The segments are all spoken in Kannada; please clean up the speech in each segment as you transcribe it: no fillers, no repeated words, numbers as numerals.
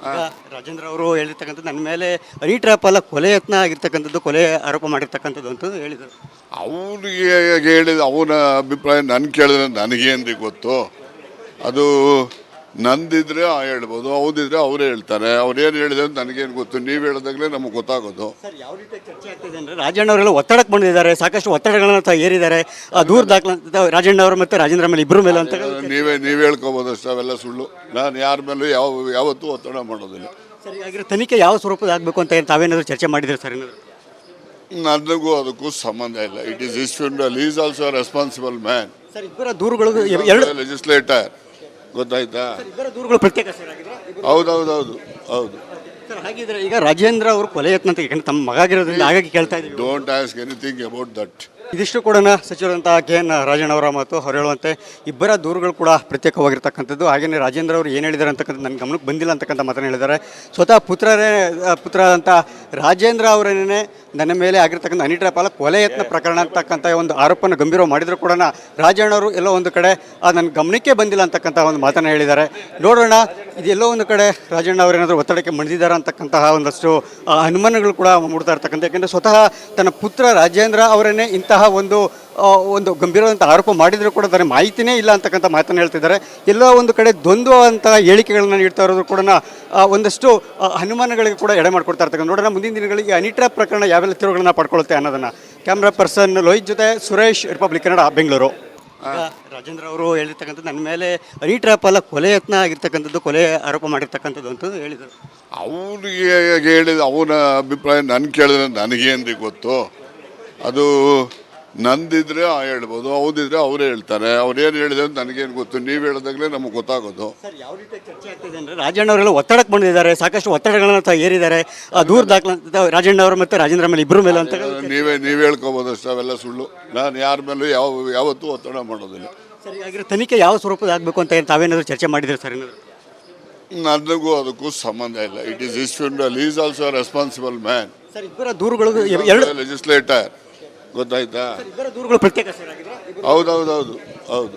ಈಗ ರಾಜೇಂದ್ರ ಅವರು ಹೇಳಿರ್ತಕ್ಕಂಥದ್ದು ನನ್ನ ಮೇಲೆ ಹನಿ ಟ್ರ್ಯಾಪ್ ಅಲ್ಲ ಕೊಲೆ ಯತ್ನ ಆಗಿರ್ತಕ್ಕಂಥದ್ದು, ಕೊಲೆ ಆರೋಪ ಮಾಡಿರ್ತಕ್ಕಂಥದ್ದು ಅಂತ ಹೇಳಿದರು. ಅವ್ರಿಗೆ ಹೇಳಿದ ಅವನ ಅಭಿಪ್ರಾಯ ನಾನು ಕೇಳಿದ್ರೆ ನನಗೇನ್ರಿ ಗೊತ್ತು. ಅದು ನಂದಿದ್ರೆ ಹೇಳ್ಬೋದು, ಹೌದಿದ್ರೆ ಅವರೇ ಹೇಳ್ತಾರೆ. ಅವ್ರೇನು ಹೇಳಿದ್ರೆ ಅಂತ ನನಗೇನು ಗೊತ್ತು. ನೀವು ಹೇಳಿದಾಗಲೇ ನಮಗೆ ಗೊತ್ತಾಗೋದು. ಸರ್, ಯಾವ ರೀತಿ ಚರ್ಚೆ ಆಗ್ತಿದೆ ಅಂದರೆ ರಾಜಣ್ಣ ಅವರೆಲ್ಲ ಒತ್ತಡಕ್ಕೆ ಬಂದಿದ್ದಾರೆ, ಸಾಕಷ್ಟು ಒತ್ತಡಗಳನ್ನ ಏರಿದ್ದಾರೆ. ದೂರ ದಾಖಲೆ ರಾಜಣ್ಣ ಅವರು ಮತ್ತು ರಾಜೇಂದ್ರ ಮೇಲೆ ಇಬ್ಬರು ಮೇಲೆ ಅಂತ ನೀವೇ ಹೇಳ್ಕೊಬೋದು ಅಷ್ಟು. ಅವೆಲ್ಲ ಸುಳ್ಳು. ನಾನು ಯಾರ ಮೇಲೂ ಯಾವತ್ತೂ ಒತ್ತಡ ಮಾಡೋದಿಲ್ಲ. ಸರ್, ಹಾಗಿರೋ ತನಿಖೆ ಯಾವ ಸ್ವರೂಪದ ಆಗಬೇಕು ಅಂತ ತಾವೇನಾದರೂ ಚರ್ಚೆ ಮಾಡಿದ್ರೆ ಸರ್? ಏನಾದರೂ ನನಗೂ ಅದಕ್ಕೂ ಸಂಬಂಧ ಇಲ್ಲ. ಇಟ್ ಈಸ್ ಇಸ್ ಫಿಂಡಲ್ is also responsible man. Sir, ಇಬ್ಬರ ದೂರುಗಳು ಎರಡು ಲೆಜಿಸ್ಲೇಟರ್, ಗೊತ್ತಾಯ್ತಾ? ಇಬ್ಬರ ದೂರುಗಳು ಪ್ರತ್ಯೇಕ ಸರ್ ಆಗಿದ್ರೆ. ಹೌದು. ಸರ್, ಹಾಗಿದ್ರೆ ಈಗ ರಾಜೇಂದ್ರ ಅವರು ಕೊಲೆ ಯತ್ನ ಅಂತ ಯಾಕಂದ್ರೆ ತಮ್ಮ ಮಗ ಆಗಿರೋದ್ರಿಂದ ಹಾಗಾಗಿ ಕೇಳ್ತಾ ಇದ್ದೀವಿ. Don't ask anything about that. ಇದಿಷ್ಟು ಕೂಡ ಸಚಿವರಂತಹ KN ರಾಜಣ್ಣ ಅವರ ಮಾತು. ಅವ್ರು ಹೇಳುವಂತೆ ಇಬ್ಬರ ದೂರುಗಳು ಕೂಡ ಪ್ರತ್ಯೇಕವಾಗಿರ್ತಕ್ಕಂಥದ್ದು. ಹಾಗೆಯೇ ರಾಜೇಂದ್ರ ಅವರು ಏನು ಹೇಳಿದ್ದಾರೆ ಅಂತಕ್ಕಂಥ ನನ್ನ ಗಮನಕ್ಕೆ ಬಂದಿಲ್ಲ ಅಂತಕ್ಕಂಥ ಮಾತನ್ನು ಹೇಳಿದ್ದಾರೆ. ಸ್ವತಃ ಪುತ್ರರಾದಂಥ ರಾಜೇಂದ್ರ ಅವರೇನೇ ನನ್ನ ಮೇಲೆ ಆಗಿರ್ತಕ್ಕಂಥ ಹನಿ ಟ್ರ್ಯಾಪ್ ಅಲ್ಲ ಕೊಲೆ ಯತ್ನ ಪ್ರಕರಣ ಅಂತಕ್ಕಂಥ ಒಂದು ಆರೋಪನ ಗಂಭೀರವಾಗಿ ಮಾಡಿದರೂ ಕೂಡ ರಾಜಣ್ಣವರು ಎಲ್ಲೋ ಒಂದು ಕಡೆ ನನ್ನ ಗಮನಕ್ಕೆ ಬಂದಿಲ್ಲ ಅಂತಕ್ಕಂಥ ಒಂದು ಮಾತನ್ನು ಹೇಳಿದ್ದಾರೆ. ನೋಡೋಣ, ಇದೆಲ್ಲೋ ಒಂದು ಕಡೆ ರಾಜಣ್ಣ ಅವರೇನಾದರೂ ಒತ್ತಡಕ್ಕೆ ಮಣಿದಿದ್ದಾರೆ ಅಂತಕ್ಕಂತಹ ಒಂದಷ್ಟು ಅನುಮಾನಗಳು ಕೂಡ ಮೂಡ್ತಾ ಇರ್ತಕ್ಕಂಥ. ಯಾಕೆಂದರೆ ಸ್ವತಃ ತನ್ನ ಪುತ್ರ ರಾಜೇಂದ್ರ ಅವರನ್ನೇ ಇಂತಹ ಒಂದು ಗಂಭೀರವಾದಂಥ ಆರೋಪ ಮಾಡಿದರೂ ಕೂಡ ಅದರ ಮಾಹಿತಿನೇ ಇಲ್ಲ ಅಂತಕ್ಕಂಥ ಮಾತನ್ನು ಹೇಳ್ತಿದ್ದಾರೆ. ಎಲ್ಲೋ ಒಂದು ಕಡೆ ದ್ವಂದ್ವ ಅಂತ ಹೇಳಿಕೆಗಳನ್ನ ನೀಡ್ತಾ ಇರೋದು ಕೂಡ ಒಂದಷ್ಟು ಅನುಮಾನಗಳಿಗೆ ಕೂಡ ಎಡೆ ಮಾಡಿಕೊಡ್ತಾ ಇರ್ತಕ್ಕಂಥ. ನೋಡೋಣ ಮುಂದಿನ ದಿನಗಳಿಗೆ ಹನಿ ಟ್ರ್ಯಾಪ್ ಪ್ರಕರಣ ಯಾವೆಲ್ಲ ತಿರುವುಗಳನ್ನ ಪಡ್ಕೊಳ್ಳುತ್ತೆ ಅನ್ನೋದನ್ನು. ಕ್ಯಾಮ್ರಾ ಪರ್ಸನ್ ಲೋಹಿತ್ ಜೊತೆ ಸುರೇಶ್, ರಿಪಬ್ಲಿಕ್ ಕನ್ನಡ, ಬೆಂಗಳೂರು. ರಾಜೇಂದ್ರ ಅವರು ಹೇಳಿರ್ತಕ್ಕಂಥದ್ದು ನನ್ನ ಮೇಲೆ ಹನಿ ಟ್ರ್ಯಾಪ್ ಅಲ್ಲ ಕೊಲೆ ಯತ್ನ ಆಗಿರ್ತಕ್ಕಂಥದ್ದು, ಕೊಲೆ ಆರೋಪ ಮಾಡಿರ್ತಕ್ಕಂಥದ್ದು ಅಂತ ಹೇಳಿದರು. ಅವ್ರಿಗೆ ಹೇಳಿದ ಅವನ ಅಭಿಪ್ರಾಯ ನಾನು ಕೇಳಿದ್ರೆ ನನಗೇನ್ರಿ ಗೊತ್ತು. ಅದು ನಂದಿದ್ರೆ ಹೇಳ್ಬೋದು, ಹೌದಿದ್ರೆ ಅವರೇ ಹೇಳ್ತಾರೆ. ಅವ್ರೇನು ಹೇಳಿದ್ರೆ ಅಂತ ನನಗೇನು ಗೊತ್ತು. ನೀವು ಹೇಳಿದಾಗಲೇ ನಮಗೆ ಗೊತ್ತಾಗೋದು. ಸರ್, ಯಾವ ರೀತಿ ಚರ್ಚೆ ಆಗ್ತಿದೆ ಅಂದರೆ ರಾಜಣ್ಣ ಅವರೆಲ್ಲ ಒತ್ತಡಕ್ಕೆ ಬಂದಿದ್ದಾರೆ, ಸಾಕಷ್ಟು ಒತ್ತಡಗಳನ್ನ ಏರಿದ್ದಾರೆ. ದೂರ ದಾಖಲೆ ರಾಜಣ್ಣ ಅವರು ಮತ್ತು ರಾಜೇಂದ್ರ ಮೇಲೆ ಇಬ್ಬರು ಮೇಲೆ ಅಂತ ನೀವೇ ಹೇಳ್ಕೊಬೋದು ಅಷ್ಟು. ಅವೆಲ್ಲ ಸುಳ್ಳು. ನಾನು ಯಾರ ಮೇಲೂ ಯಾವತ್ತೂ ಒತ್ತಡ ಮಾಡೋದಿಲ್ಲ. ಸರಿ, ಹಾಗಿರೋ ತನಿಖೆ ಯಾವ ಸ್ವರೂಪದ ಆಗಬೇಕು ಅಂತ ತಾವೇನಾದರೂ ಚರ್ಚೆ ಮಾಡಿದ್ರೆ ಸರ್? ಏನಾದರೂ ನನಗೂ ಅದಕ್ಕೂ ಸಂಬಂಧ ಇಲ್ಲ. ಇಟ್ ಈಸ್ ಇಸ್ ಫಿಂಡಲ್ is also responsible man. Sir, ಇಬ್ಬರ ದೂರುಗಳು ಎರಡು ಲೆಜಿಸ್ಲೇಟರ್, ಗೊತ್ತಾಯ್ತಾ? ಇಬ್ಬರ ದೂರುಗಳು ಪ್ರತ್ಯೇಕ ಸರ್ ಆಗಿದ್ರೆ. ಹೌದು.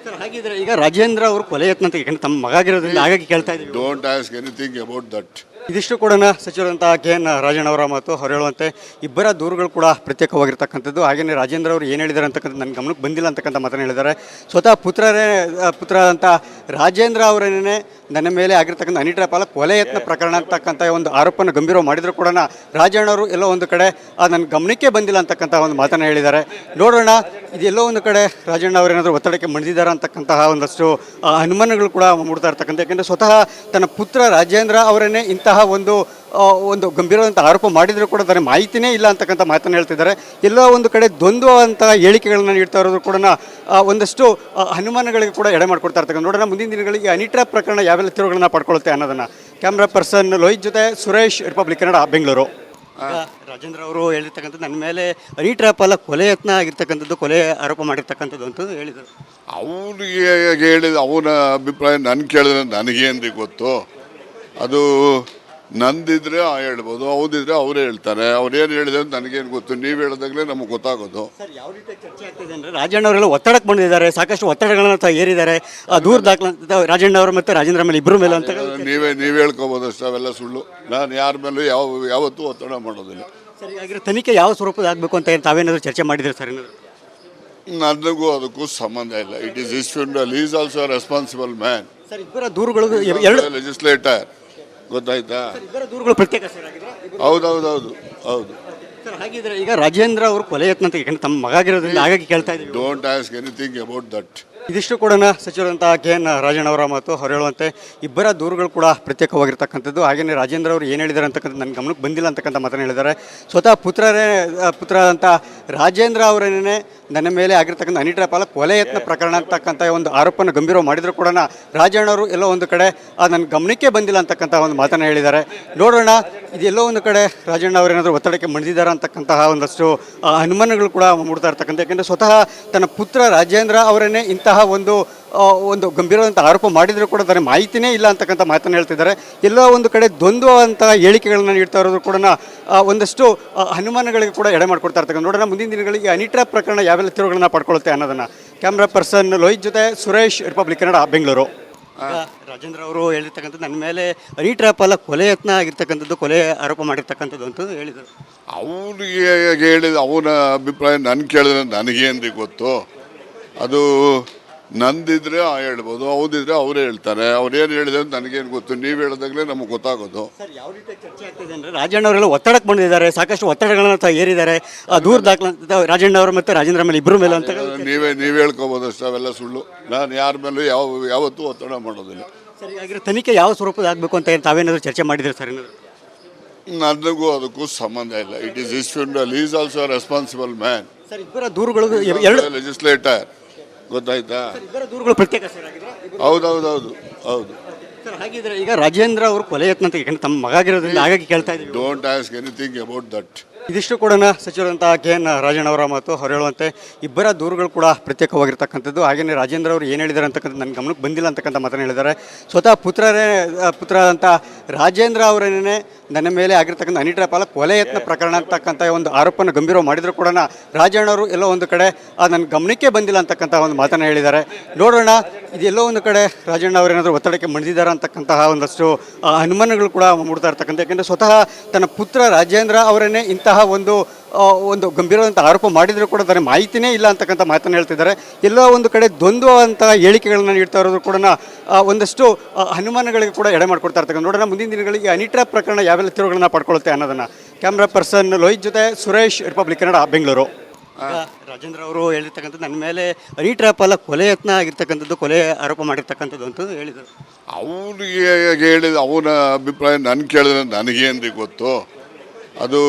ಸರ್, ಹಾಗಿದ್ರೆ ಈಗ ರಾಜೇಂದ್ರ ಅವರು ಕೊಲೆ ಯತ್ನ ಅಂತ ಯಾಕಂದ್ರೆ ತಮ್ಮ ಮಗ ಆಗಿರೋದ್ರಿಂದ ಹಾಗಾಗಿ ಕೇಳ್ತಾ ಇದ್ದೀವಿ. Don't ask anything about that. ಇದಿಷ್ಟು ಕೂಡ ಸಚಿವರಂತಹ KN ರಾಜಣ್ಣ ಅವರ ಮಾತು. ಅವ್ರು ಹೇಳುವಂತೆ ಇಬ್ಬರ ದೂರುಗಳು ಕೂಡ ಪ್ರತ್ಯೇಕವಾಗಿರ್ತಕ್ಕಂಥದ್ದು. ಹಾಗೆಯೇ ರಾಜೇಂದ್ರ ಅವರು ಏನು ಹೇಳಿದ್ದಾರೆ ಅಂತಕ್ಕಂಥ ನನ್ನ ಗಮನಕ್ಕೆ ಬಂದಿಲ್ಲ ಅಂತಕ್ಕಂಥ ಮಾತನ್ನು ಹೇಳಿದ್ದಾರೆ. ಸ್ವತಃ ಪುತ್ರರಾದಂಥ ರಾಜೇಂದ್ರ ಅವರೇನೇ ನನ್ನ ಮೇಲೆ ಆಗಿರ್ತಕ್ಕಂಥ ಹನಿ ಟ್ರ್ಯಾಪ್ ಅಲ್ಲ ಕೊಲೆ ಯತ್ನ ಪ್ರಕರಣ ಅಂತಕ್ಕಂಥ ಒಂದು ಆರೋಪನ ಗಂಭೀರವಾಗಿ ಮಾಡಿದರೂ ಕೂಡ ರಾಜಣ್ಣವರು ಎಲ್ಲೋ ಒಂದು ಕಡೆ ನನ್ನ ಗಮನಕ್ಕೆ ಬಂದಿಲ್ಲ ಅಂತಕ್ಕಂಥ ಒಂದು ಮಾತನ್ನು ಹೇಳಿದ್ದಾರೆ. ನೋಡೋಣ, ಇದೆಲ್ಲೋ ಒಂದು ಕಡೆ ರಾಜಣ್ಣ ಅವರೇನಾದರೂ ಒತ್ತಡಕ್ಕೆ ಮಣಿದಿದ್ದಾರೆ ಅಂತಕ್ಕಂತಹ ಒಂದಷ್ಟು ಅನುಮಾನಗಳು ಕೂಡ ಮೂಡ್ತಾ ಇರ್ತಕ್ಕಂಥ. ಯಾಕೆಂದರೆ ಸ್ವತಃ ತನ್ನ ಪುತ್ರ ರಾಜೇಂದ್ರ ಅವರನ್ನೇ ಇಂತಹ ಒಂದು ಗಂಭೀರವಾದಂಥ ಆರೋಪ ಮಾಡಿದರೂ ಕೂಡ ಅದರ ಮಾಹಿತಿನೇ ಇಲ್ಲ ಅಂತಕ್ಕಂಥ ಮಾತನ್ನು ಹೇಳ್ತಿದ್ದಾರೆ. ಎಲ್ಲೋ ಒಂದು ಕಡೆ ದ್ವಂದ್ವ ಅಂತ ಹೇಳಿಕೆಗಳನ್ನ ನೀಡ್ತಾ ಇರೋದು ಕೂಡ ಒಂದಷ್ಟು ಅನುಮಾನಗಳಿಗೆ ಕೂಡ ಎಡೆ ಮಾಡಿಕೊಡ್ತಾ ಇರ್ತಕ್ಕಂಥ. ನೋಡೋಣ ಮುಂದಿನ ದಿನಗಳಿಗೆ ಹನಿ ಟ್ರ್ಯಾಪ್ ಪ್ರಕರಣ ಯಾವೆಲ್ಲ ತಿರುವುಗಳನ್ನ ಪಡ್ಕೊಳ್ಳುತ್ತೆ ಅನ್ನೋದನ್ನು. ಕ್ಯಾಮ್ರಾ ಪರ್ಸನ್ ಲೋಹಿತ್ ಜೊತೆ ಸುರೇಶ್, ರಿಪಬ್ಲಿಕ್ ಕನ್ನಡ, ಬೆಂಗಳೂರು. ರಾಜೇಂದ್ರ ಅವರು ಹೇಳಿರ್ತಕ್ಕಂಥದ್ದು ನನ್ನ ಮೇಲೆ ಹನಿ ಟ್ರ್ಯಾಪ್ ಅಲ್ಲ ಕೊಲೆ ಯತ್ನ ಆಗಿರ್ತಕ್ಕಂಥದ್ದು, ಕೊಲೆ ಆರೋಪ ಮಾಡಿರ್ತಕ್ಕಂಥದ್ದು ಅಂತ ಹೇಳಿದರು. ಅವ್ರಿಗೆ ಹೇಳಿದ ಅವನ ಅಭಿಪ್ರಾಯ ನಾನು ಕೇಳಿದ್ರೆ ನನಗೇನ್ರಿ ಗೊತ್ತು. ಅದು ನಂದಿದ್ರೆ ಹೇಳ್ಬೋದು, ಹೌದಿದ್ರೆ ಅವರೇ ಹೇಳ್ತಾರೆ. ಅವ್ರೇನು ಹೇಳಿದ್ರೆ ಅಂತ ನನಗೇನು ಗೊತ್ತು. ನೀವು ಹೇಳಿದಾಗಲೇ ನಮಗೆ ಗೊತ್ತಾಗೋದು. ಸರ್, ಯಾವ ರೀತಿ ಚರ್ಚೆ ಆಗ್ತಿದೆ ಅಂದರೆ ರಾಜಣ್ಣ ಅವರೆಲ್ಲ ಒತ್ತಡಕ್ಕೆ ಬಂದಿದ್ದಾರೆ, ಸಾಕಷ್ಟು ಒತ್ತಡಗಳನ್ನ ಏರಿದ್ದಾರೆ. ದೂರ ದಾಖಲೆ ರಾಜಣ್ಣ ಅವರು ಮತ್ತು ರಾಜೇಂದ್ರ ಮೇಲೆ ಇಬ್ಬರು ಮೇಲೆ ಅಂತ ನೀವೇ ಹೇಳ್ಕೊಬೋದು ಅಷ್ಟು. ಅವೆಲ್ಲ ಸುಳ್ಳು. ನಾನು ಯಾರ ಮೇಲೂ ಯಾವತ್ತೂ ಒತ್ತಡ ಮಾಡೋದಿಲ್ಲ. ಸರಿ, ಹಾಗಿರೋ ತನಿಖೆ ಯಾವ ಸ್ವರೂಪದ ಆಗಬೇಕು ಅಂತ ತಾವೇನಾದರೂ ಚರ್ಚೆ ಮಾಡಿದ್ರೆ ಸರ್? ಏನಾದರೂ ನನಗೂ ಅದಕ್ಕೂ ಸಂಬಂಧ ಇಲ್ಲ. ಇಟ್ ಈಸ್ ಇಸ್ ಫಿಂಡಲ್ is also responsible man. Sir, ಇಬ್ಬರ ದೂರುಗಳು ಎರಡು ಲೆಜಿಸ್ಲೇಟರ್, ಗೊತ್ತಾಯ್ತಾ? ಇಬ್ಬರ ದೂರುಗಳು ಪ್ರತ್ಯೇಕ ಸರ್ ಆಗಿದ್ರೆ. ಹೌದು. ಸರ್, ಹಾಗಿದ್ರೆ ಈಗ ರಾಜೇಂದ್ರ ಅವರು ಕೊಲೆ ಯತ್ನ ಅಂತ ಯಾಕಂದ್ರೆ ತಮ್ಮ ಮಗ ಆಗಿರೋದ್ರಿಂದ ಹಾಗಾಗಿ ಕೇಳ್ತಾ ಇದ್ದೀವಿ. Don't ask anything about that. ಇದಿಷ್ಟು ಕೂಡ ಸಚಿವರಂತಹ KN ರಾಜಣ್ಣ ಅವರ ಮಾತು. ಅವ್ರು ಹೇಳುವಂತೆ ಇಬ್ಬರ ದೂರುಗಳು ಕೂಡ ಪ್ರತ್ಯೇಕವಾಗಿರ್ತಕ್ಕಂಥದ್ದು. ಹಾಗೆಯೇ ರಾಜೇಂದ್ರ ಅವರು ಏನು ಹೇಳಿದ್ದಾರೆ ಅಂತಕ್ಕಂಥ ನನ್ನ ಗಮನಕ್ಕೆ ಬಂದಿಲ್ಲ ಅಂತಕ್ಕಂಥ ಮಾತನ್ನು ಹೇಳಿದ್ದಾರೆ. ಸ್ವತಃ ಪುತ್ರರಾದಂಥ ರಾಜೇಂದ್ರ ಅವರೇನೇ ನನ್ನ ಮೇಲೆ ಆಗಿರ್ತಕ್ಕಂಥ ಹನಿ ಟ್ರ್ಯಾಪ್ ಅಲ್ಲ ಕೊಲೆ ಯತ್ನ ಪ್ರಕರಣ ಅಂತಕ್ಕಂಥ ಒಂದು ಆರೋಪನ ಗಂಭೀರವಾಗಿ ಮಾಡಿದರೂ ಕೂಡ ರಾಜಣ್ಣವರು ಎಲ್ಲೋ ಒಂದು ಕಡೆ ನನ್ನ ಗಮನಕ್ಕೆ ಬಂದಿಲ್ಲ ಅಂತಕ್ಕಂಥ ಒಂದು ಮಾತನ್ನು ಹೇಳಿದ್ದಾರೆ. ನೋಡೋಣ, ಇದೆಲ್ಲೋ ಒಂದು ಕಡೆ ರಾಜಣ್ಣ ಅವರೇನಾದರೂ ಒತ್ತಡಕ್ಕೆ ಮಣಿದಿದ್ದಾರೆ ಅಂತಕ್ಕಂತಹ ಒಂದಷ್ಟು ಅನುಮಾನಗಳು ಕೂಡ ಮೂಡ್ತಾ ಇರ್ತಕ್ಕಂಥ. ಯಾಕೆಂದರೆ ಸ್ವತಃ ತನ್ನ ಪುತ್ರ ರಾಜೇಂದ್ರ ಅವರನ್ನೇ ಇಂತಹ ಒಂದು ಗಂಭೀರವಾದಂಥ ಆರೋಪ ಮಾಡಿದರೂ ಕೂಡ ಅದರ ಮಾಹಿತಿನೇ ಇಲ್ಲ ಅಂತಕ್ಕಂಥ ಮಾತನ್ನು ಹೇಳ್ತಿದ್ದಾರೆ. ಎಲ್ಲೋ ಒಂದು ಕಡೆ ದ್ವಂದ್ವ ಅಂತ ಹೇಳಿಕೆಗಳನ್ನ ನೀಡ್ತಾ ಇರೋದು ಕೂಡ ಒಂದಷ್ಟು ಅನುಮಾನಗಳಿಗೆ ಕೂಡ ಎಡೆ ಮಾಡಿಕೊಡ್ತಾ ಇರ್ತಕ್ಕಂಥ. ನೋಡೋಣ ಮುಂದಿನ ದಿನಗಳಿಗೆ ಹನಿ ಟ್ರ್ಯಾಪ್ ಪ್ರಕರಣ ಯಾವೆಲ್ಲ ತಿರುವುಗಳನ್ನ ಪಡ್ಕೊಳ್ಳುತ್ತೆ ಅನ್ನೋದನ್ನು. ಕ್ಯಾಮ್ರಾ ಪರ್ಸನ್ ಲೋಹಿತ್ ಜೊತೆ ಸುರೇಶ್, ರಿಪಬ್ಲಿಕ್ ಕನ್ನಡ, ಬೆಂಗಳೂರು. ಈಗ ರಾಜೇಂದ್ರ ಅವರು ಹೇಳಿರ್ತಕ್ಕಂಥದ್ದು ನನ್ನ ಮೇಲೆ ಹನಿ ಟ್ರ್ಯಾಪ್ ಅಲ್ಲ ಕೊಲೆ ಯತ್ನ ಆಗಿರ್ತಕ್ಕಂಥದ್ದು, ಕೊಲೆ ಆರೋಪ ಮಾಡಿರ್ತಕ್ಕಂಥದ್ದು ಅಂತ ಹೇಳಿದರು. ಅವ್ರಿಗೆ ಹೇಳಿದ ಅವನ ಅಭಿಪ್ರಾಯ ನಾನು ಕೇಳಿದ್ರೆ ನನಗೇನ್ರಿ ಗೊತ್ತು. ಅದು ನಂದಿದ್ರೆ ಹೇಳ್ಬೋದು, ಹೌದಿದ್ರೆ ಅವರೇ ಹೇಳ್ತಾರೆ. ಅವ್ರೇನು ಹೇಳಿದ್ರೆ ಅಂತ ನನಗೇನು ಗೊತ್ತು. ನೀವು ಹೇಳಿದಾಗಲೇ ನಮಗೆ ಗೊತ್ತಾಗೋದು. ಸರ್, ಯಾವ ರೀತಿ ಚರ್ಚೆ ಆಗ್ತಿದೆ ಅಂದರೆ ರಾಜಣ್ಣ ಅವರೆಲ್ಲ ಒತ್ತಡಕ್ಕೆ ಬಂದಿದ್ದಾರೆ, ಸಾಕಷ್ಟು ಒತ್ತಡಗಳನ್ನ ಏರಿದ್ದಾರೆ. ದೂರ ದಾಖಲೆ ರಾಜಣ್ಣ ಅವರು ಮತ್ತು ರಾಜೇಂದ್ರ ಮೇಲೆ ಇಬ್ಬರು ಮೇಲೆ ಅಂತ ನೀವೇ ಹೇಳ್ಕೊಬೋದು ಅಷ್ಟು. ಅವೆಲ್ಲ ಸುಳ್ಳು. ನಾನು ಯಾರ ಮೇಲೂ ಯಾವತ್ತೂ ಒತ್ತಡ ಮಾಡೋದಿಲ್ಲ. ಸರಿ, ಹಾಗಿರೋ ತನಿಖೆ ಯಾವ ಸ್ವರೂಪದ ಆಗಬೇಕು ಅಂತ ತಾವೇನಾದರೂ ಚರ್ಚೆ ಮಾಡಿದ್ರೆ ಸರ್? ಏನಾದರೂ ನನಗೂ ಅದಕ್ಕೂ ಸಂಬಂಧ ಇಲ್ಲ. It is is funeral. Is also responsible man. Sir, ಇಬ್ಬರ ದೂರುಗಳು ಎರಡು ಲೆಜಿಸ್ಲೇಟರ್, ಗೊತ್ತಾಯ್ತಾ? ಇಬ್ಬರ ದೂರುಗಳು ಪ್ರತ್ಯೇಕ ಸರ್ ಆಗಿದ್ರೆ. ಹೌದು. ಸರ್, ಹಾಗಿದ್ರೆ ಈಗ ರಾಜೇಂದ್ರ ಅವರು ಕೊಲೆ ಯತ್ನ ಅಂತ ಯಾಕಂದ್ರೆ ತಮ್ಮ ಮಗ ಆಗಿರೋದ್ರಿಂದ ಹಾಗಾಗಿ ಕೇಳ್ತಾ ಇದ್ದೀವಿ. Don't ask anything about that. ಇದಿಷ್ಟು ಕೂಡ ಸಚಿವರಂತಹ KN ರಾಜಣ್ಣ ಅವರ ಮಾತು. ಅವ್ರು ಹೇಳುವಂತೆ ಇಬ್ಬರ ದೂರುಗಳು ಕೂಡ ಪ್ರತ್ಯೇಕವಾಗಿರ್ತಕ್ಕಂಥದ್ದು. ಹಾಗೆಯೇ ರಾಜೇಂದ್ರ ಅವರು ಏನು ಹೇಳಿದ್ದಾರೆ ಅಂತಕ್ಕಂಥ ನನ್ನ ಗಮನಕ್ಕೆ ಬಂದಿಲ್ಲ ಅಂತಕ್ಕಂಥ ಮಾತನ್ನು ಹೇಳಿದ್ದಾರೆ. ಸ್ವತಃ ಪುತ್ರರಾದಂಥ ರಾಜೇಂದ್ರ ಅವರೇನೇ ನನ್ನ ಮೇಲೆ ಆಗಿರ್ತಕ್ಕಂಥ ಹನಿ ಟ್ರ್ಯಾಪ್ ಅಲ್ಲ ಕೊಲೆ ಯತ್ನ ಪ್ರಕರಣ ಅಂತಕ್ಕಂಥ ಒಂದು ಆರೋಪನ ಗಂಭೀರವಾಗಿ ಮಾಡಿದ್ರು ಕೂಡ ರಾಜಣ್ಣವರು ಎಲ್ಲೋ ಒಂದು ಕಡೆ ನನ್ನ ಗಮನಕ್ಕೆ ಬಂದಿಲ್ಲ ಅಂತಕ್ಕಂಥ ಒಂದು ಮಾತನ್ನು ಹೇಳಿದ್ದಾರೆ. ನೋಡೋಣ, ಇದೆಲ್ಲೋ ಒಂದು ಕಡೆ ರಾಜಣ್ಣ ಅವರೇನಾದರೂ ಒತ್ತಡಕ್ಕೆ ಮಣಿದಿದ್ದಾರೆ ಅಂತಕ್ಕಂತಹ ಒಂದಷ್ಟು ಅನುಮಾನಗಳು ಕೂಡ ಮೂಡ್ತಾ ಇರ್ತಕ್ಕಂಥ. ಯಾಕೆಂದರೆ ಸ್ವತಃ ತನ್ನ ಪುತ್ರ ರಾಜೇಂದ್ರ ಅವರನ್ನೇ ಇಂತಹ ಒಂದು ಗಂಭೀರವಾದಂಥ ಆರೋಪ ಮಾಡಿದರೂ ಕೂಡ ಅದರ ಮಾಹಿತಿನೇ ಇಲ್ಲ ಅಂತಕ್ಕಂಥ ಮಾತನ್ನು ಹೇಳ್ತಿದ್ದಾರೆ. ಎಲ್ಲೋ ಒಂದು ಕಡೆ ದ್ವಂದ್ವ ಅಂತ ಹೇಳಿಕೆಗಳನ್ನ ನೀಡ್ತಾ ಇರೋದು ಕೂಡ ಒಂದಷ್ಟು ಅನುಮಾನಗಳಿಗೆ ಕೂಡ ಎಡೆ ಮಾಡಿಕೊಡ್ತಾ ಇರ್ತಕ್ಕಂಥ. ನೋಡೋಣ ಮುಂದಿನ ದಿನಗಳಿಗೆ ಹನಿ ಟ್ರ್ಯಾಪ್ ಪ್ರಕರಣ ಯಾವೆಲ್ಲ ತಿರುವುಗಳನ್ನ ಪಡ್ಕೊಳ್ಳುತ್ತೆ ಅನ್ನೋದನ್ನು. ಕ್ಯಾಮ್ರಾ ಪರ್ಸನ್ ಲೋಹಿತ್ ಜೊತೆ ಸುರೇಶ್, ರಿಪಬ್ಲಿಕ್ ಕನ್ನಡ, ಬೆಂಗಳೂರು. ರಾಜೇಂದ್ರ ಅವರು ಹೇಳಿರ್ತಕ್ಕಂಥದ್ದು ನನ್ನ ಮೇಲೆ ಹನಿ ಟ್ರ್ಯಾಪ್ ಅಲ್ಲ ಕೊಲೆ ಯತ್ನ ಆಗಿರ್ತಕ್ಕಂಥದ್ದು, ಕೊಲೆ ಆರೋಪ ಮಾಡಿರ್ತಕ್ಕಂಥದ್ದು ಅಂತ ಹೇಳಿದರು. ಅವ್ರಿಗೆ ಹೇಳಿದ ಅವನ ಅಭಿಪ್ರಾಯ ನಾನು ಕೇಳಿದ್ರೆ ನನಗೇನ್ರಿ ಗೊತ್ತು. ಅದು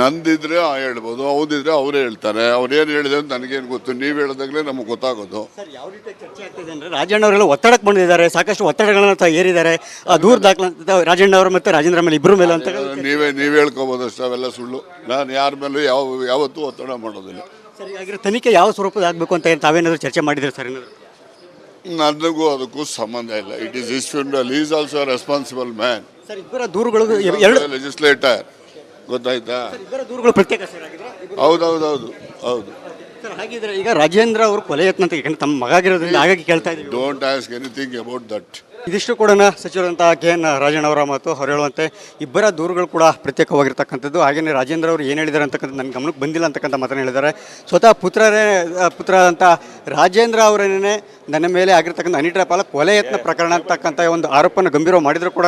ನಂದಿದ್ರೆ ಹೇಳ್ಬೋದು, ಹೌದಿದ್ರೆ ಅವರೇ ಹೇಳ್ತಾರೆ. ಅವ್ರೇನು ಹೇಳಿದ್ರೆ ಅಂತ ನನಗೇನು ಗೊತ್ತು. ನೀವು ಹೇಳಿದಾಗಲೇ ನಮಗೆ ಗೊತ್ತಾಗೋದು. ಸರ್, ಯಾವ ರೀತಿ ಚರ್ಚೆ ಆಗ್ತಿದೆ ಅಂದರೆ ರಾಜಣ್ಣ ಅವರೆಲ್ಲ ಒತ್ತಡಕ್ಕೆ ಬಂದಿದ್ದಾರೆ, ಸಾಕಷ್ಟು ಒತ್ತಡಗಳನ್ನ ಏರಿದ್ದಾರೆ. ದೂರ ದಾಖಲೆ ರಾಜಣ್ಣ ಅವರು ಮತ್ತು ರಾಜೇಂದ್ರ ಮೇಲೆ ಇಬ್ಬರು ಮೇಲೆ ಅಂತ ನೀವೇ ಹೇಳ್ಕೊಬೋದು ಅಷ್ಟು. ಅವೆಲ್ಲ ಸುಳ್ಳು. ನಾನು ಯಾರ ಮೇಲೂ ಯಾವತ್ತೂ ಒತ್ತಡ ಮಾಡೋದಿಲ್ಲ. ಸರಿ, ಹಾಗಿರೋ ತನಿಖೆ ಯಾವ ಸ್ವರೂಪದ ಆಗಬೇಕು ಅಂತ ತಾವೇನಾದರೂ ಚರ್ಚೆ ಮಾಡಿದ್ರೆ ಸರ್? ಏನಾದರೂ ನನಗೂ ಅದಕ್ಕೂ ಸಂಬಂಧ ಇಲ್ಲ. It is is funeral. Is also responsible man. Sir, ಇಬ್ಬರ ದೂರುಗಳು ಎರಡು ಲೆಜಿಸ್ಲೇಟರ್, ಗೊತ್ತಾಯ್ತಾ? ಇಬ್ಬರ ದೂರುಗಳು ಪ್ರತ್ಯೇಕ ಸರ್ ಆಗಿದ್ರೆ. ಹೌದು. ಸರ್, ಹಾಗಿದ್ರೆ ಈಗ ರಾಜೇಂದ್ರ ಅವರು ಕೊಲೆ ಯತ್ನ ಅಂತ ಯಾಕಂದ್ರೆ ತಮ್ಮ ಮಗ ಆಗಿರೋದ್ರಿಂದ ಹಾಗಾಗಿ ಕೇಳ್ತಾ ಇದ್ದೀವಿ. Don't ask anything about that. ಇದಿಷ್ಟು ಕೂಡ ಸಚಿವರಂತಹ KN ರಾಜಣ್ಣ ಅವರ ಮಾತು. ಅವ್ರು ಹೇಳುವಂತೆ ಇಬ್ಬರ ದೂರುಗಳು ಕೂಡ ಪ್ರತ್ಯೇಕವಾಗಿರ್ತಕ್ಕಂಥದ್ದು. ಹಾಗೆಯೇ ರಾಜೇಂದ್ರ ಅವರು ಏನು ಹೇಳಿದ್ದಾರೆ ಅಂತಕ್ಕಂಥ ನನ್ನ ಗಮನಕ್ಕೆ ಬಂದಿಲ್ಲ ಅಂತಕ್ಕಂಥ ಮಾತನ್ನು ಹೇಳಿದ್ದಾರೆ. ಸ್ವತಃ ಪುತ್ರರಾದಂಥ ರಾಜೇಂದ್ರ ಅವರೇನೇ ನನ್ನ ಮೇಲೆ ಆಗಿರ್ತಕ್ಕಂಥ ಹನಿ ಟ್ರ್ಯಾಪ್ ಅಲ್ಲ ಕೊಲೆ ಯತ್ನ ಪ್ರಕರಣ ಅಂತಕ್ಕಂಥ ಒಂದು ಆರೋಪನ ಗಂಭೀರವಾಗಿ ಮಾಡಿದ್ರು ಕೂಡ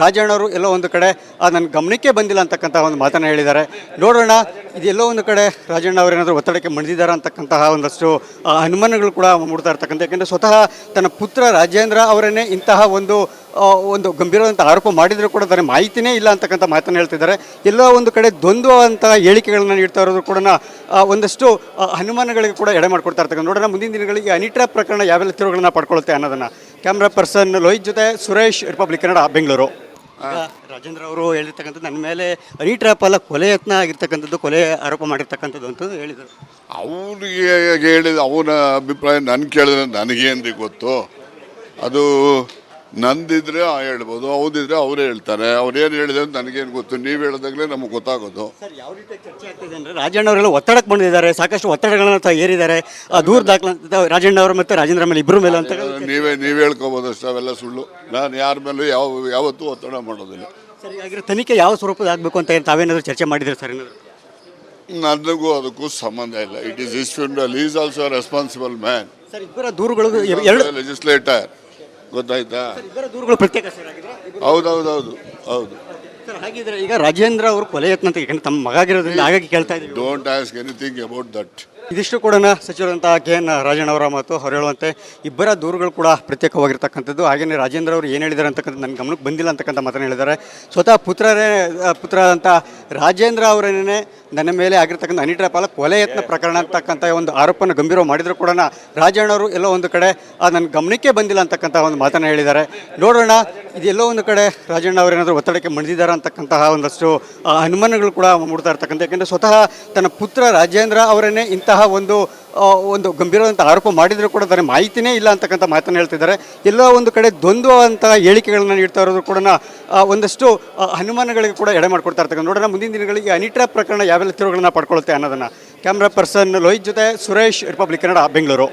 ರಾಜಣ್ಣವರು ಎಲ್ಲೋ ಒಂದು ಕಡೆ ನನ್ನ ಗಮನಕ್ಕೆ ಬಂದಿಲ್ಲ ಅಂತಕ್ಕಂಥ ಒಂದು ಮಾತನ್ನು ಹೇಳಿದ್ದಾರೆ. ನೋಡೋಣ, ಇದೆಲ್ಲೋ ಒಂದು ಕಡೆ ರಾಜಣ್ಣ ಅವರೇನಾದರೂ ಒತ್ತಡಕ್ಕೆ ಮಣಿದಿದ್ದಾರೆ ಅಂತಕ್ಕಂತಹ ಒಂದಷ್ಟು ಅನುಮಾನಗಳು ಕೂಡ ಮೂಡ್ತಾ ಇರ್ತಕ್ಕಂಥ. ಯಾಕೆಂದರೆ ಸ್ವತಃ ತನ್ನ ಪುತ್ರ ರಾಜೇಂದ್ರ ಅವರನ್ನೇ ಇಂತಹ ಒಂದು ಗಂಭೀರವಾದಂಥ ಆರೋಪ ಮಾಡಿದರೂ ಕೂಡ ಅದರ ಮಾಹಿತಿನೇ ಇಲ್ಲ ಅಂತಕ್ಕಂಥ ಮಾತನ್ನು ಹೇಳ್ತಿದ್ದಾರೆ. ಎಲ್ಲೋ ಒಂದು ಕಡೆ ದ್ವಂದ್ವ ಅಂತ ಹೇಳಿಕೆಗಳನ್ನ ನೀಡ್ತಾ ಇರೋದು ಕೂಡ ಒಂದಷ್ಟು ಅನುಮಾನಗಳಿಗೆ ಕೂಡ ಎಡೆ ಮಾಡಿಕೊಡ್ತಾ ಇರ್ತಕ್ಕಂಥ. ನೋಡೋಣ ಮುಂದಿನ ದಿನಗಳಿಗೆ ಹನಿ ಟ್ರ್ಯಾಪ್ ಪ್ರಕರಣ ಯಾವೆಲ್ಲ ತಿರುವುಗಳನ್ನ ಪಡ್ಕೊಳ್ಳುತ್ತೆ ಅನ್ನೋದನ್ನು. ಕ್ಯಾಮ್ರಾ ಪರ್ಸನ್ ಲೋಹಿತ್ ಜೊತೆ ಸುರೇಶ್, ರಿಪಬ್ಲಿಕ್ ಕನ್ನಡ, ಬೆಂಗಳೂರು. ರಾಜೇಂದ್ರ ಅವರು ಹೇಳಿರ್ತಕ್ಕಂಥದ್ದು ನನ್ನ ಮೇಲೆ ಹನಿ ಟ್ರ್ಯಾಪ್ ಅಲ್ಲ ಕೊಲೆ ಯತ್ನ ಆಗಿರ್ತಕ್ಕಂಥದ್ದು, ಕೊಲೆ ಆರೋಪ ಮಾಡಿರ್ತಕ್ಕಂಥದ್ದು ಅಂತ ಹೇಳಿದರು. ಅವ್ರಿಗೆ ಹೇಳಿದ ಅವನ ಅಭಿಪ್ರಾಯ ನಾನು ಕೇಳಿದ್ರೆ ನನಗೇನ್ರಿ ಗೊತ್ತು. ಅದು ನಂದಿದ್ರೆ ಹೇಳ್ಬೋದು, ಹೌದಿದ್ರೆ ಅವರೇ ಹೇಳ್ತಾರೆ. ಅವ್ರೇನು ಹೇಳಿದ್ರೆ ಅಂತ ನನಗೇನು ಗೊತ್ತು. ನೀವು ಹೇಳಿದಾಗಲೇ ನಮಗೆ ಗೊತ್ತಾಗೋದು. ಸರ್, ಯಾವ ರೀತಿ ಚರ್ಚೆ ಆಗ್ತಿದೆ ಅಂದರೆ ರಾಜಣ್ಣ ಅವರೆಲ್ಲ ಒತ್ತಡಕ್ಕೆ ಬಂದಿದ್ದಾರೆ, ಸಾಕಷ್ಟು ಒತ್ತಡಗಳನ್ನ ಏರಿದ್ದಾರೆ. ದೂರ ದಾಖಲೆ ರಾಜಣ್ಣ ಅವರು ಮತ್ತು ರಾಜೇಂದ್ರ ಮೇಲೆ ಇಬ್ಬರು ಮೇಲೆ ಅಂತ ನೀವೇ ಹೇಳ್ಕೊಬೋದು ಅಷ್ಟು. ಅವೆಲ್ಲ ಸುಳ್ಳು. ನಾನು ಯಾರ ಮೇಲೂ ಯಾವತ್ತೂ ಒತ್ತಡ ಮಾಡೋದಿಲ್ಲ. ಸರಿ, ಹಾಗಿರೋ ತನಿಖೆ ಯಾವ ಸ್ವರೂಪದ ಆಗಬೇಕು ಅಂತ ತಾವೇನಾದರೂ ಚರ್ಚೆ ಮಾಡಿದ್ರೆ ಸರ್? ಏನಾದರೂ ನನಗೂ ಅದಕ್ಕೂ ಸಂಬಂಧ ಇಲ್ಲ. It is is funeral. Is also responsible man. Sir, ಇಬ್ಬರ ದೂರುಗಳು ಎರಡು ಲೆಜಿಸ್ಲೇಟರ್, ಗೊತ್ತಾಯ್ತಾ? ಇಬ್ಬರ ದೂರುಗಳು ಪ್ರತ್ಯೇಕ ಸರ್ ಆಗಿದ್ರೆ. ಹೌದು. ಸರ್, ಹಾಗಿದ್ರೆ ಈಗ ರಾಜೇಂದ್ರ ಅವರು ಕೊಲೆ ಯತ್ನ ಅಂತ ಯಾಕಂದ್ರೆ ತಮ್ಮ ಮಗ ಆಗಿರೋದ್ರಿಂದ ಹಾಗಾಗಿ ಕೇಳ್ತಾ ಇದ್ದೀವಿ. Don't ask anything about that. ಇದಿಷ್ಟು ಕೂಡ ಸಚಿವರಂತಹ KN ರಾಜಣ್ಣ ಅವರ ಮಾತು. ಅವ್ರು ಹೇಳುವಂತೆ ಇಬ್ಬರ ದೂರುಗಳು ಕೂಡ ಪ್ರತ್ಯೇಕವಾಗಿರ್ತಕ್ಕಂಥದ್ದು. ಹಾಗೆಯೇ ರಾಜೇಂದ್ರ ಅವರು ಏನು ಹೇಳಿದ್ದಾರೆ ಅಂತಕ್ಕಂಥ ನನ್ನ ಗಮನಕ್ಕೆ ಬಂದಿಲ್ಲ ಅಂತಕ್ಕಂಥ ಮಾತನ್ನು ಹೇಳಿದ್ದಾರೆ. ಸ್ವತಃ ಪುತ್ರರಾದಂಥ ರಾಜೇಂದ್ರ ಅವರೇನೇ ನನ್ನ ಮೇಲೆ ಆಗಿರ್ತಕ್ಕಂಥ ಹನಿ ಟ್ರ್ಯಾಪ್ ಅಲ್ಲ ಕೊಲೆ ಯತ್ನ ಪ್ರಕರಣ ಅಂತಕ್ಕಂಥ ಒಂದು ಆರೋಪನ ಗಂಭೀರವಾಗಿ ಮಾಡಿದ್ರು ಕೂಡ ರಾಜಣ್ಣವರು ಎಲ್ಲೋ ಒಂದು ಕಡೆ ನನ್ನ ಗಮನಕ್ಕೆ ಬಂದಿಲ್ಲ ಅಂತಕ್ಕಂಥ ಒಂದು ಮಾತನ್ನು ಹೇಳಿದ್ದಾರೆ. ನೋಡೋಣ, ಇದೆಲ್ಲೋ ಒಂದು ಕಡೆ ರಾಜಣ್ಣ ಅವರೇನಾದರೂ ಒತ್ತಡಕ್ಕೆ ಮಣಿದಿದ್ದಾರೆ ಅಂತಕ್ಕಂತಹ ಒಂದಷ್ಟು ಅನುಮಾನಗಳು ಕೂಡ ಮೂಡ್ತಾ ಇರ್ತಕ್ಕಂಥ. ಯಾಕೆಂದರೆ ಸ್ವತಃ ತನ್ನ ಪುತ್ರ ರಾಜೇಂದ್ರ ಅವರನ್ನೇ ಇಂತಹ ಒಂದು ಗಂಭೀರವಾದಂಥ ಆರೋಪ ಮಾಡಿದರೂ ಕೂಡ ಅದರ ಮಾಹಿತಿನೇ ಇಲ್ಲ ಅಂತಕ್ಕಂಥ ಮಾತನ್ನು ಹೇಳ್ತಿದ್ದಾರೆ. ಎಲ್ಲೋ ಒಂದು ಕಡೆ ದ್ವಂದ್ವ ಅಂತ ಹೇಳಿಕೆಗಳನ್ನ ನೀಡ್ತಾ ಇರೋದು ಕೂಡ ಒಂದಷ್ಟು ಅನುಮಾನಗಳಿಗೆ ಕೂಡ ಎಡೆ ಮಾಡಿಕೊಡ್ತಾ ಇರ್ತಕ್ಕಂಥ. ನೋಡೋಣ ಮುಂದಿನ ದಿನಗಳಿಗೆ ಹನಿ ಟ್ರ್ಯಾಪ್ ಪ್ರಕರಣ ಯಾವೆಲ್ಲ ತಿರುವುಗಳನ್ನ ಪಡ್ಕೊಳ್ಳುತ್ತೆ ಅನ್ನೋದನ್ನು. ಕ್ಯಾಮ್ರಾ ಪರ್ಸನ್ ಲೋಹಿತ್ ಜೊತೆ ಸುರೇಶ್, ರಿಪಬ್ಲಿಕ್ ಕನ್ನಡ, ಬೆಂಗಳೂರು.